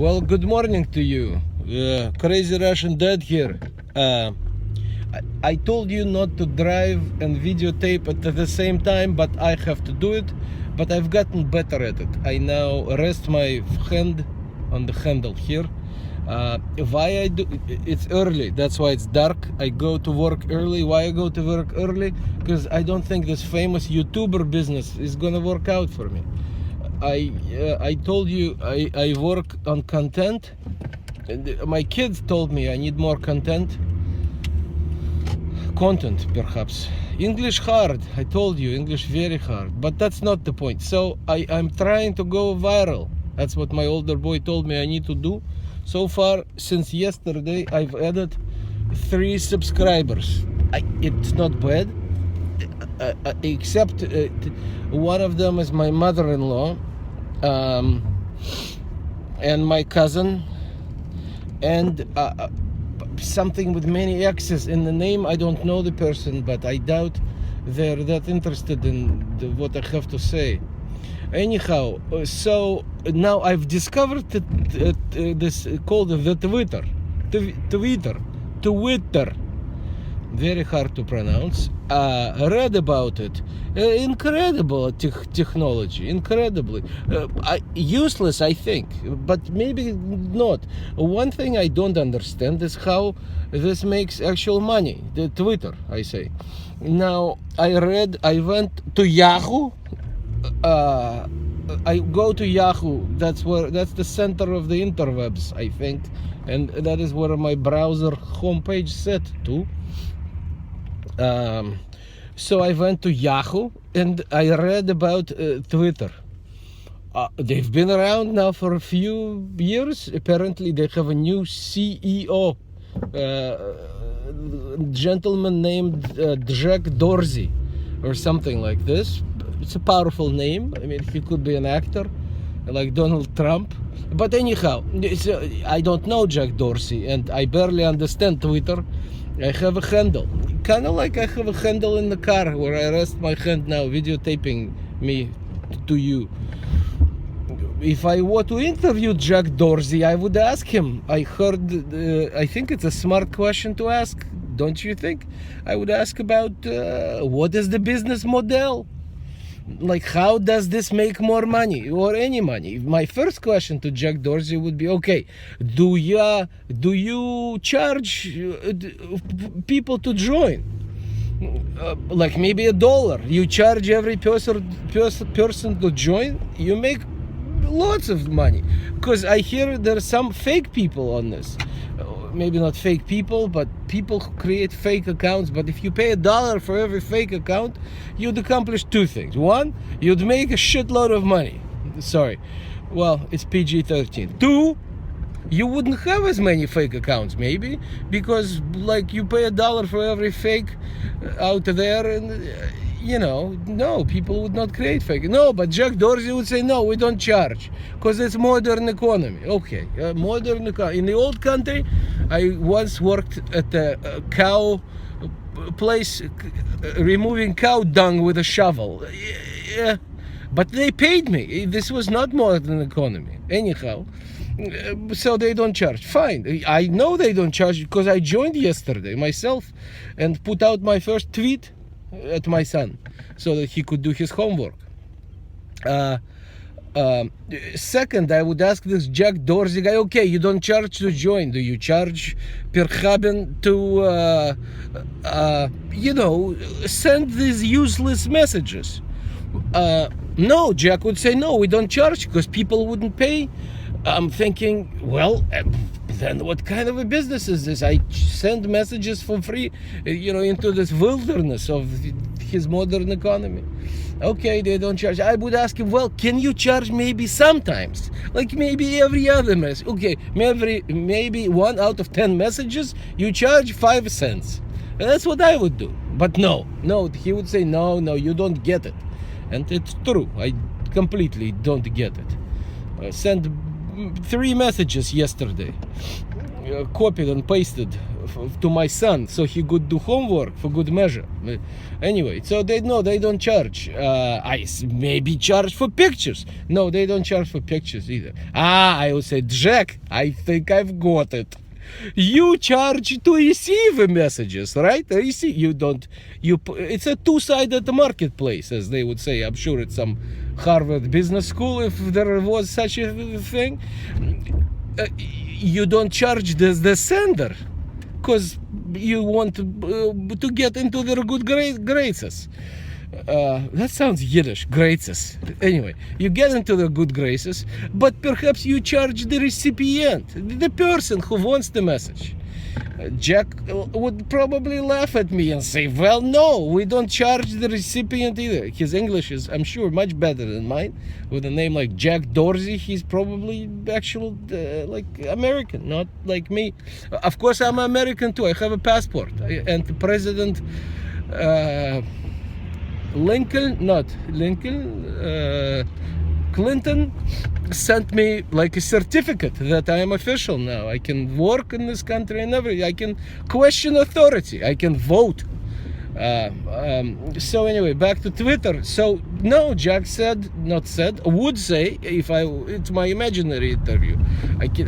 Well, good morning to you. Crazy Russian Dad here. I told you not to drive and videotape at the same time, but I have to do it. But I've gotten better at it. I now rest my hand on the handle here. Why I do? It's early. That's why it's dark. I go to work early. Why I go to work early? Because I don't think this famous YouTuber business is gonna work out for me. I told you I work on content. And my kids told me I need more content, perhaps. English hard. I told you English very hard, but that's not the point. So I'm trying to go viral. That's what my older boy told me I need to do. So far, since yesterday, I've added 3 subscribers. It's not bad, except one of them is my mother-in-law, and my cousin, and something with many X's in the name. I don't know the person, but I doubt they're that interested in what I have to say. Anyhow, so now I've discovered that this called the Twitter. Very hard to pronounce. Read about it. Incredible technology, incredibly useless, I think, but maybe not. One thing I don't understand is how this makes actual money. The Twitter, I say. Now I went to Yahoo. I go to Yahoo. That's the center of the interwebs, I think, and that is where my browser homepage set to. So I went to Yahoo and I read about Twitter. They've been around now for a few years. Apparently they have a new CEO, gentleman named Jack Dorsey or something like this. It's a powerful name. I mean, he could be an actor like Donald Trump. But anyhow, I don't know Jack Dorsey and I barely understand Twitter. I have a handle, kind of like I have a handle in the car where I rest my hand now, videotaping me to you. If I were to interview Jack Dorsey, I would ask him. I think it's a smart question to ask, don't you think? I would ask about what is the business model? Like, how does this make more money or any money? My first question to Jack Dorsey would be, okay, do you charge people to join? Like maybe $1. You charge every person to join, you make lots of money. Because I hear there's some fake people on this. Maybe not fake people, but people who create fake accounts. But if you pay $1 for every fake account, you'd accomplish 2 things. One, you'd make a shitload of money. Sorry. Well, it's PG-13. 2, you wouldn't have as many fake accounts, maybe, because like you pay $1 for every fake out there, and no, people would not create fake. No, but Jack Dorsey would say, no, we don't charge, because it's modern economy. Okay, modern economy. In the old country, I once worked at a cow place, removing cow dung with a shovel. Yeah, but they paid me. This was not modern economy. Anyhow, so they don't charge. Fine. I know they don't charge because I joined yesterday myself and put out my first tweet at my son so that he could do his homework. Second, I would ask this Jack Dorsey guy, okay, you don't charge to join. Do you charge per haben to, send these useless messages? No, Jack would say, no, we don't charge because people wouldn't pay. I'm thinking, well, then what kind of a business is this? I send messages for free, into this wilderness of his modern economy. Okay, they don't charge. I would ask him, well, can you charge maybe sometimes? Like maybe every other message. Okay, maybe 1 out of 10 messages, you charge 5 cents. And that's what I would do. But no, he would say, no, you don't get it. And it's true, I completely don't get it. I sent 3 messages yesterday, copied and pasted to my son, so he could do homework for good measure. Anyway, so they don't charge. Maybe charge for pictures. No, they don't charge for pictures either. I would say, Jack, I think I've got it. You charge to receive messages, right? It's a two-sided marketplace, as they would say. I'm sure it's some Harvard Business School, if there was such a thing. You don't charge the sender because you want to get into their good graces. That sounds Yiddish, graces. Anyway, you get into the good graces, but perhaps you charge the recipient, the person who wants the message. Jack would probably laugh at me and say, well, no, we don't charge the recipient either. His English is, I'm sure, much better than mine. With a name like Jack Dorsey, he's probably actual like American, not like me. Of course, I'm American too. I have a passport. And President Clinton sent me like a certificate that I am official now. I can work in this country and everything. I can question authority. I can vote. So anyway, back to Twitter. So no, Jack would say, it's my imaginary interview.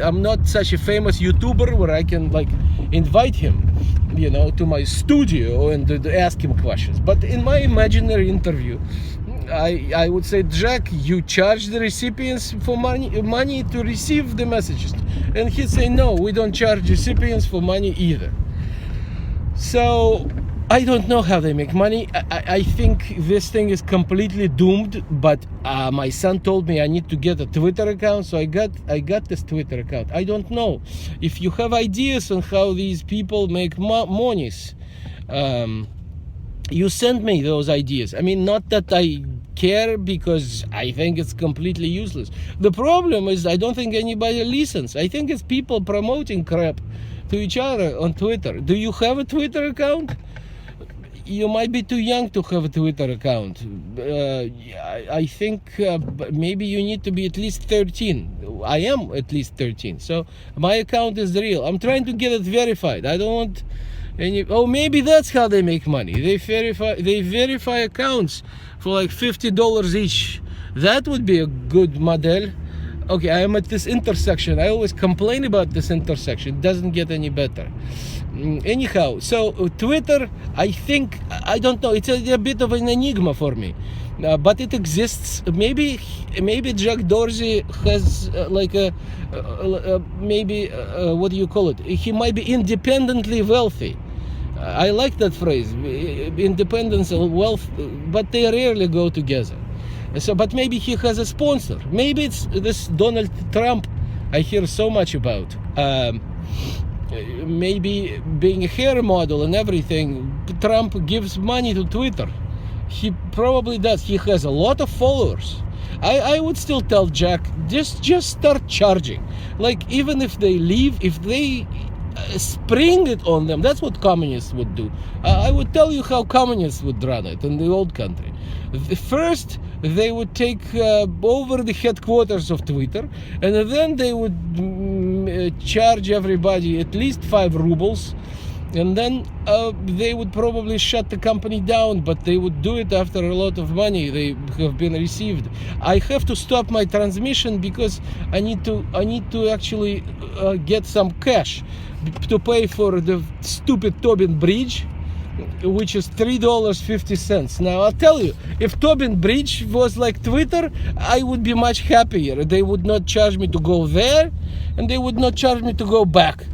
I'm not such a famous YouTuber where I can like invite him, to my studio and ask him questions. But in my imaginary interview, I would say, Jack, you charge the recipients for money to receive the messages. And he'd say, no, we don't charge recipients for money either. So I don't know how they make money. I think this thing is completely doomed, but my son told me I need to get a Twitter account, so I got this Twitter account. I don't know. If you have ideas on how these people make monies, you send me those ideas. I mean, not that I care, because I think it's completely useless. The problem is I don't think anybody listens. I think it's people promoting crap to each other on Twitter. Do you have a Twitter account? You might be too young to have a Twitter account. I think maybe you need to be at least 13. I am at least 13. So my account is real. I'm trying to get it verified. I don't want maybe that's how they make money. They verify accounts for like $50 each. That would be a good model. Okay, I am at this intersection. I always complain about this intersection. It doesn't get any better. Anyhow, so Twitter, I don't know, it's a bit of an enigma for me. But it exists. Maybe Jack Dorsey has what do you call it? He might be independently wealthy. I like that phrase, independence and wealth, but they rarely go together. So, but maybe he has a sponsor. Maybe it's this Donald Trump I hear so much about. Maybe being a hair model and everything, Trump gives money to Twitter. He probably does. He has a lot of followers. I would still tell Jack, just start charging. Like, even if they leave, if they spring it on them, that's what communists would do. I would tell you how communists would run it in the old country. First, they would take over the headquarters of Twitter, and then they would charge everybody at least 5 rubles, and then they would probably shut the company down, but they would do it after a lot of money they have been received. I have to stop my transmission because I need to actually get some cash to pay for the stupid Tobin Bridge, which is $3.50. Now I'll tell you, if Tobin Bridge was like Twitter, I would be much happier. They would not charge me to go there, and they would not charge me to go back.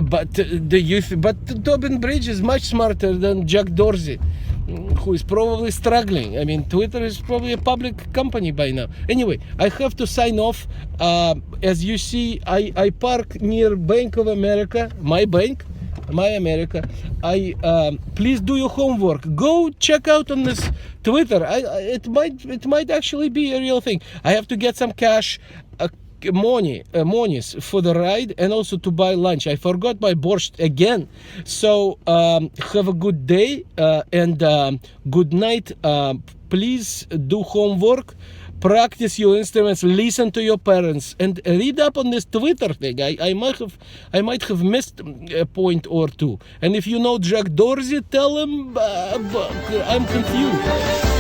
But Tobin Bridge is much smarter than Jack Dorsey, who is probably struggling. I mean, Twitter is probably a public company by now. Anyway, I have to sign off. As you see, I park near Bank of America, my bank, my America. Please do your homework. Go check out on this Twitter. It might actually be a real thing. I have to get some cash, monies for the ride, and also to buy lunch. I forgot my borscht again. So have a good day and good night. Please do homework. practice your instruments, listen to your parents, and read up on this Twitter thing. I might have missed a point or two. And if you know Jack Dorsey, tell him I'm confused.